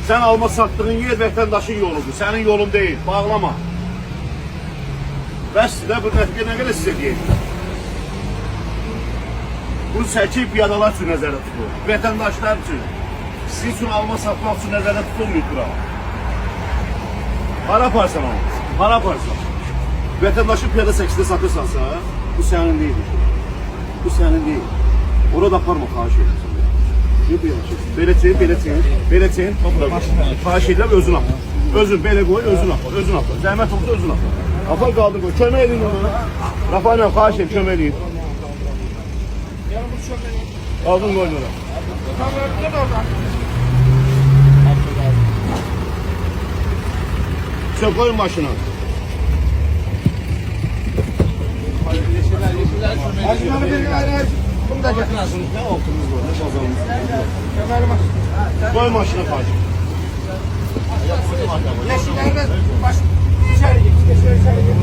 Sen alma sattığın yer vatandaşın yoludur. Senin yolun değil. Bağlama. Bəs də bu nə qədər sizə deyək? Bu çəkib piyadalar üçün nəzərdə tutulur. Vətəndaşlar üçün. Sizin üçün alma satmaq üçün nəzərdə tutulmuyor bura. Hara aparsan onu? Hara aparsan? Vətəndaşı piyada çəkisində satırsansa, bu sənin deyil. Bu sənin deyil. Orada aparma, xahiş edirəm. Niyə bu yanaşırsın? Belə çeyin. Xahiş edirəm, özün apar. Özün belə qoy, özün apar. Özün apar. Zəhmət olsa özün apar. Apar qaldır qoy. Kömək edin ona. Rafael xahiş edirəm, kömək edin. Aldın qoyun ona. Sen koyun maşına. Maşınları bir gün ayrı. Bunu da getirin. Ne altımız var, ne pazarımız var. Koy maşına karşı. Yeşillerden baş içeri git. İçeri git.